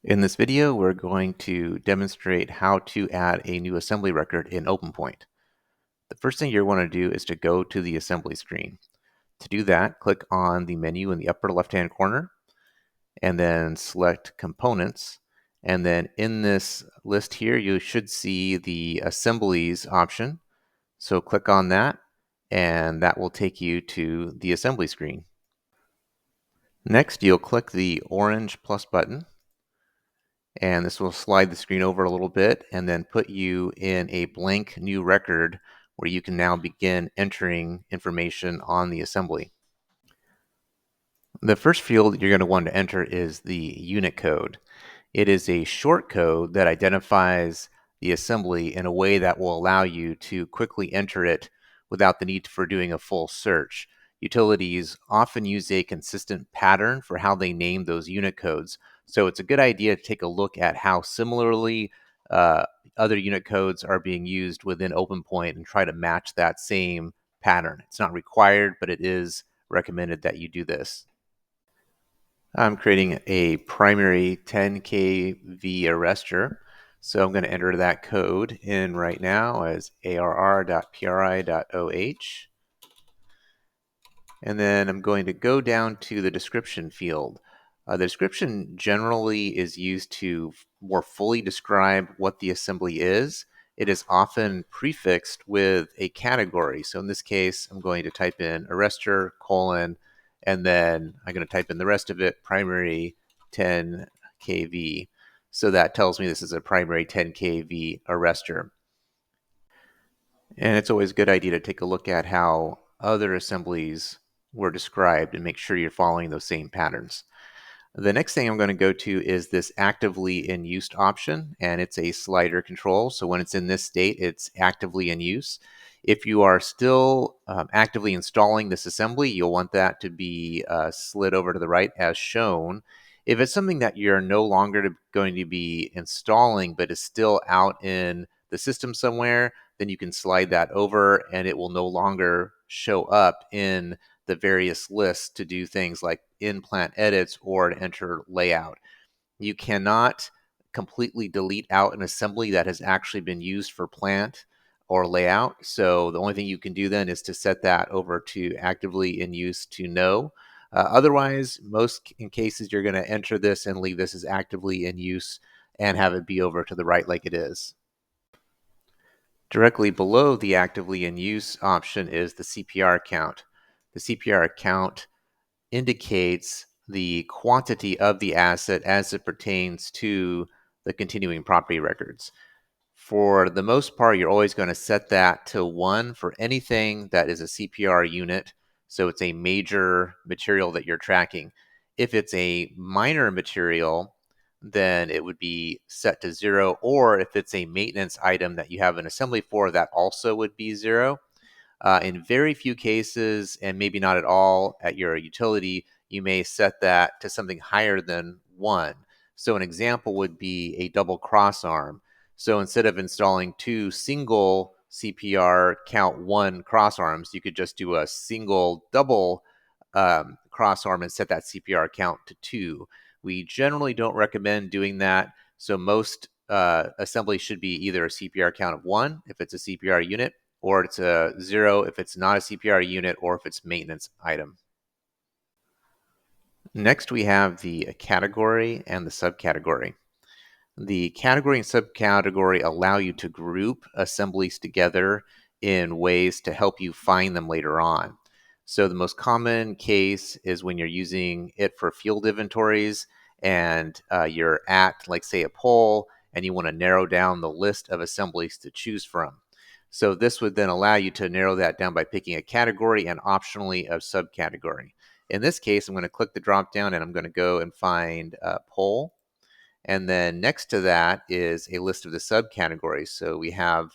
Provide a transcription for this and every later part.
In this video, we're going to demonstrate how to add a new assembly record in OpenPoint. The first thing you want to do is to go to the assembly screen. To do that, click on the menu in the upper left-hand corner and then select Components. And then in this list here, you should see the Assemblies option. So click on that, and that will take you to the assembly screen. Next, you'll click the orange plus button, and this will slide the screen over a little bit and then put you in a blank new record where you can now begin entering information on the assembly. The first field you're going to want to enter is the unit code. It is a short code that identifies the assembly in a way that will allow you to quickly enter it without the need for doing a full search. Utilities often use a consistent pattern for how they name those unit codes, so it's a good idea to take a look at how similarly uh, other unit codes are being used within OpenPoint and try to match that same pattern. It's not required, but it is recommended that you do this. I'm creating a primary 10 kV arrestor. So I'm going to enter that code in right now as arr.pri.oh. And then I'm going to go down to the description field. The description generally is used to more fully describe what the assembly is. It is often prefixed with a category. So in this case, I'm going to type in arrestor, colon, and then I'm going to type in the rest of it, primary 10 kV. So that tells me this is a primary 10 kV arrestor. And it's always a good idea to take a look at how other assemblies were described and make sure you're following those same patterns. The next thing I'm going to go to is this actively in use option, and it's a slider control. So when it's in this state, it's actively in use. If you are still actively installing this assembly, you'll want that to be slid over to the right as shown. If it's something that you're no longer going to be installing, but is still out in the system somewhere, then you can slide that over and it will no longer show up in the various lists to do things like in-plant edits or to enter layout. You cannot completely delete out an assembly that has actually been used for plant or layout. So the only thing you can do then is to set that over to actively in use to no. Otherwise, most in cases, you're going to enter this and leave this as actively in use and have it be over to the right like it is. Directly below the actively in use option is the CPR count. The CPR count indicates the quantity of the asset as it pertains to the continuing property records. For the most part, you're always going to set that to 1 for anything that is a CPR unit. So it's a major material that you're tracking. If it's a minor material, then it would be set to 0. Or if it's a maintenance item that you have an assembly for, that also would be 0. In very few cases, and maybe not at all at your utility, you may set that to something higher than 1. So an example would be a double cross arm. So instead of installing 2 single CPR count 1 cross arms, you could just do a single double cross arm and set that CPR count to 2. We generally don't recommend doing that. So most assemblies should be either a CPR count of 1 if it's a CPR unit, or it's a 0 if it's not a CPR unit or if it's maintenance item. Next, we have the category and the subcategory. The category and subcategory allow you to group assemblies together in ways to help you find them later on. So the most common case is when you're using it for field inventories and you're at, like, say, a pole, and you want to narrow down the list of assemblies to choose from. So this would then allow you to narrow that down by picking a category and optionally a subcategory. In this case, I'm going to click the drop down and I'm going to go and find pole. And then next to that is a list of the subcategories. So we have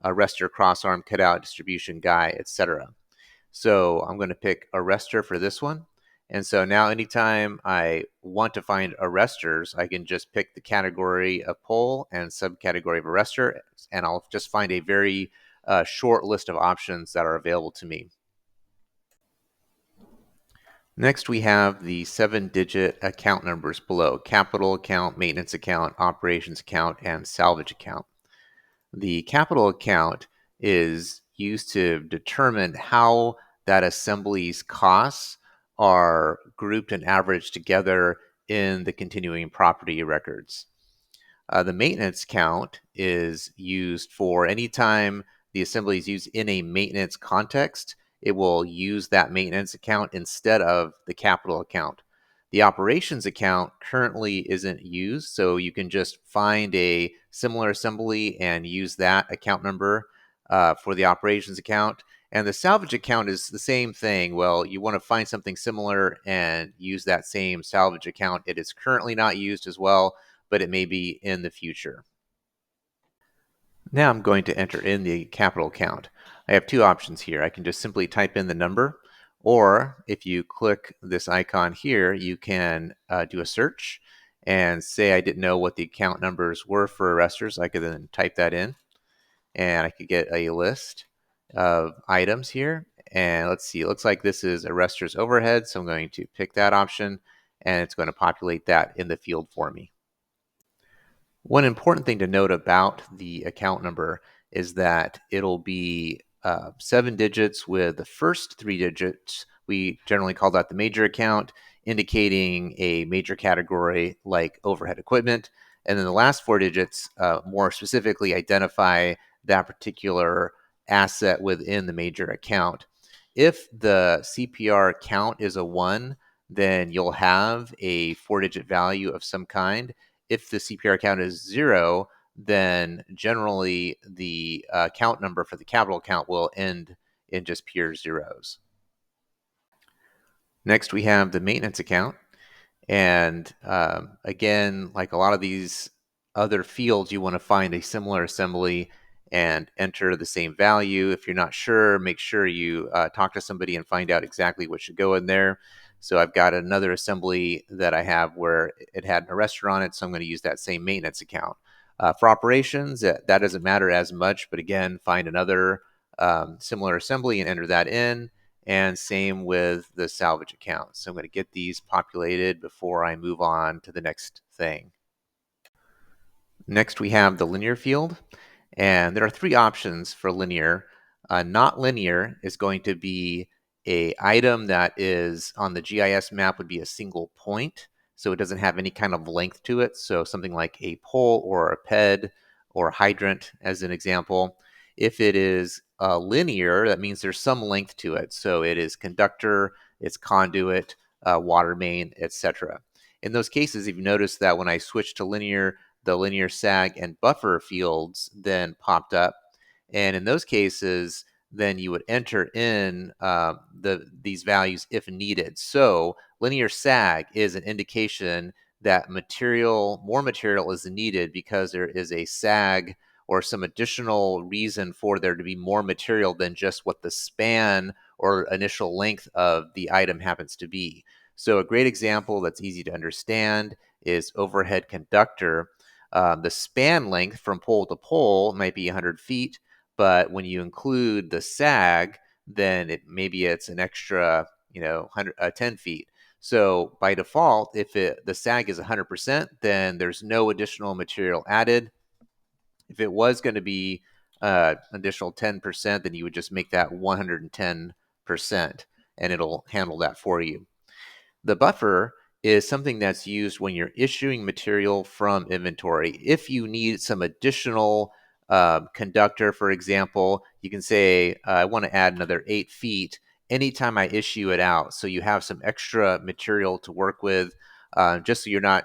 arrestor, crossarm, cutout, distribution, guy, etc. So I'm going to pick arrestor for this one. And so now anytime I want to find arrestors, I can just pick the category of pole and subcategory of arrestor, and I'll just find a very short list of options that are available to me. Next, we have the 7-digit account numbers below: capital account, maintenance account, operations account, and salvage account. The capital account is used to determine how that assembly's costs are grouped and averaged together in the continuing property records. The maintenance count is used for anytime the assembly is used in a maintenance context, it will use that maintenance account instead of the capital account. The operations account currently isn't used, so you can just find a similar assembly and use that account number for the operations account. And the salvage account is the same thing. Well, you want to find something similar and use that same salvage account. It is currently not used as well, but it may be in the future. Now I'm going to enter in the capital account. I have two options here. I can just simply type in the number, or if you click this icon here, you can do a search and say I didn't know what the account numbers were for arresters. I could then type that in, and I could get a list of items here. And let's see, it looks like this is arresters overhead, so I'm going to pick that option, and it's going to populate that in the field for me. One important thing to note about the account number is that it'll be 7 digits, with the first 3 digits, we generally call that the major account, indicating a major category like overhead equipment. And then the last 4 digits more specifically identify that particular asset within the major account. If the CPR count is a 1, then you'll have a 4-digit value of some kind. If the CPR count is 0, then generally the count number for the capital account will end in just pure zeros. Next, we have the maintenance account. And again, like a lot of these other fields, you want to find a similar assembly and enter the same value. If you're not sure, make sure you talk to somebody and find out exactly what should go in there. So I've got another assembly that I have where it had an arrestor on it, so I'm going to use that same maintenance account. For operations, that doesn't matter as much, but again, find another similar assembly and enter that in. And same with the salvage account. So I'm going to get these populated before I move on to the next thing. Next, we have the linear field. And there are three options for linear. Not linear is going to be a item that is on the GIS map would be a single point. So it doesn't have any kind of length to it. So something like a pole or a ped or a hydrant as an example. If it is linear, that means there's some length to it. So it is conductor, it's conduit, water main, etc. In those cases, if you notice that when I switch to linear, the linear sag and buffer fields then popped up. And in those cases, then you would enter in these values if needed. So linear sag is an indication that more material is needed because there is a sag or some additional reason for there to be more material than just what the span or initial length of the item happens to be. So a great example that's easy to understand is overhead conductor. The span length from pole to pole might be 100 feet, but when you include the sag, then maybe it's an extra, 10 feet. So by default, if the sag is 100%, then there's no additional material added. If it was going to be additional 10%, then you would just make that 110%, and it'll handle that for you. The buffer is something that's used when you're issuing material from inventory. If you need some additional conductor, for example, you can say, I want to add another 8 feet anytime I issue it out. So you have some extra material to work with, just so you're not,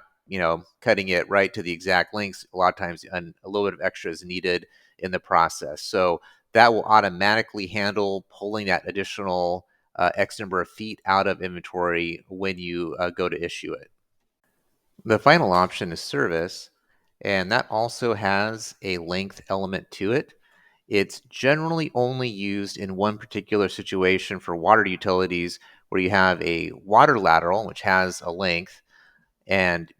cutting it right to the exact lengths. A lot of times a little bit of extra is needed in the process. So that will automatically handle pulling that additional X number of feet out of inventory when you go to issue it. The final option is service, and that also has a length element to it. It's generally only used in one particular situation for water utilities where you have a water lateral, which has a length, and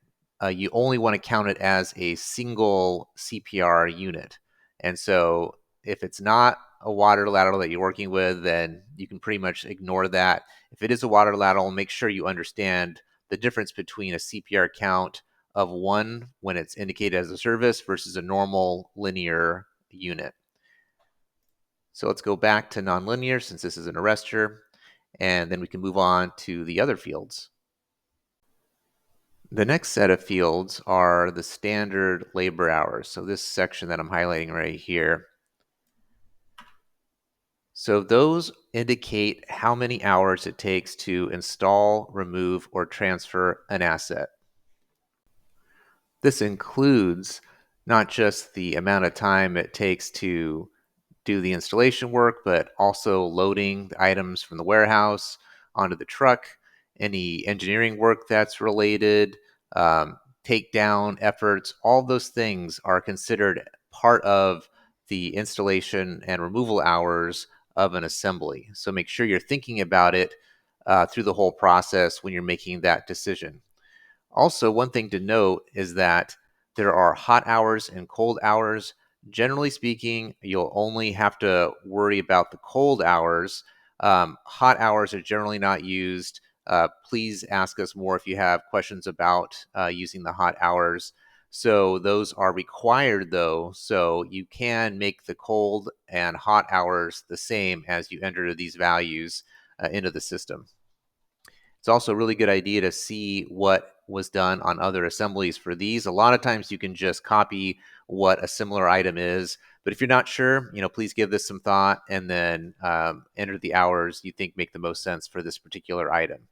you only want to count it as a single CPR unit. And so if it's not a water lateral that you're working with, then you can pretty much ignore that. If it is a water lateral, make sure you understand the difference between a CPR count of 1 when it's indicated as a service versus a normal linear unit. So let's go back to nonlinear since this is an arrestor, and then we can move on to the other fields. The next set of fields are the standard labor hours. So this section that I'm highlighting right here. So those indicate how many hours it takes to install, remove, or transfer an asset. This includes not just the amount of time it takes to do the installation work, but also loading the items from the warehouse onto the truck, any engineering work that's related, takedown efforts, all those things are considered part of the installation and removal hours of an assembly. So make sure you're thinking about it through the whole process when you're making that decision. Also, one thing to note is that there are hot hours and cold hours. Generally speaking, you'll only have to worry about the cold hours. Hot hours are generally not used. Please ask us more if you have questions about using the hot hours. So those are required though, so you can make the cold and hot hours the same as you enter these values into the system. It's also a really good idea to see what was done on other assemblies for these. A lot of times you can just copy what a similar item is, but if you're not sure, please give this some thought and then enter the hours you think make the most sense for this particular item.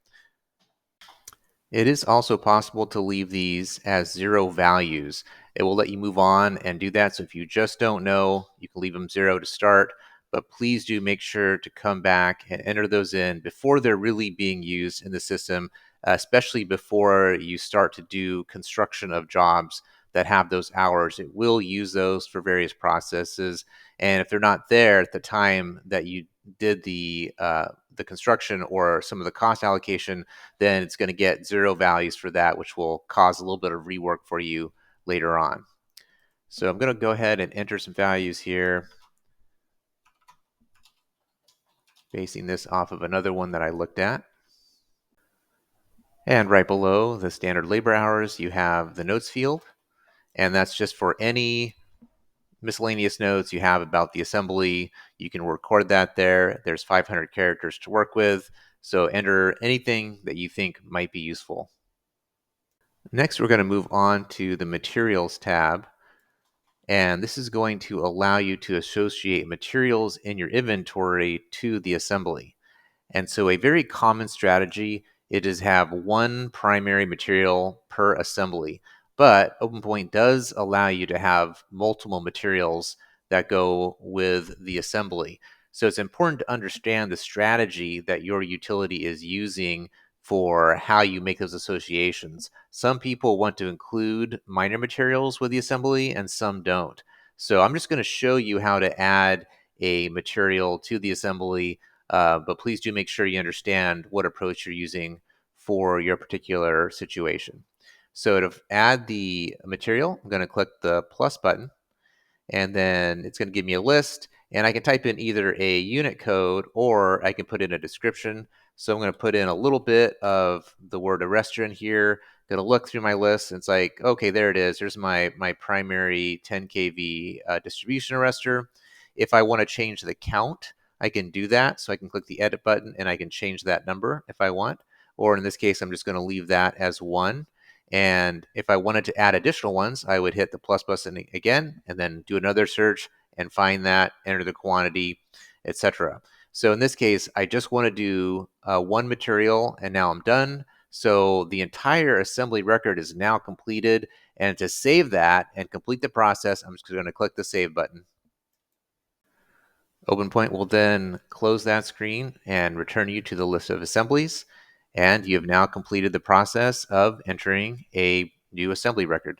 It is also possible to leave these as 0 values. It will let you move on and do that. So if you just don't know, you can leave them 0 to start, but please do make sure to come back and enter those in before they're really being used in the system, especially before you start to do construction of jobs that have those hours. It will use those for various processes. And if they're not there at the time that you did the construction or some of the cost allocation, then it's going to get 0 values for that, which will cause a little bit of rework for you later on. So I'm going to go ahead and enter some values here, basing this off of another one that I looked at. And right below the standard labor hours, you have the notes field, and that's just for any miscellaneous notes you have about the assembly. You can record that there. There's 500 characters to work with, so enter anything that you think might be useful. Next, we're going to move on to the Materials tab, and this is going to allow you to associate materials in your inventory to the assembly. And so a very common strategy is have one primary material per assembly, but OpenPoint does allow you to have multiple materials that go with the assembly. So it's important to understand the strategy that your utility is using for how you make those associations. Some people want to include minor materials with the assembly and some don't. So I'm just going to show you how to add a material to the assembly, but please do make sure you understand what approach you're using for your particular situation. So to add the material, I'm going to click the plus button, and then it's going to give me a list, and I can type in either a unit code or I can put in a description. So I'm going to put in a little bit of the word arrestor in here. Going to look through my list, and it's like, okay, there it is. There's my primary 10 kV distribution arrestor. If I want to change the count, I can do that. So I can click the edit button and I can change that number if I want. Or in this case, I'm just going to leave that as 1. And if I wanted to add additional ones, I would hit the plus button again and then do another search and find that, enter the quantity, etc. So in this case, I just want to do one material and now I'm done. So the entire assembly record is now completed. And to save that and complete the process, I'm just going to click the save button. OpenPoint will then close that screen and return you to the list of assemblies. And you have now completed the process of entering a new assembly record.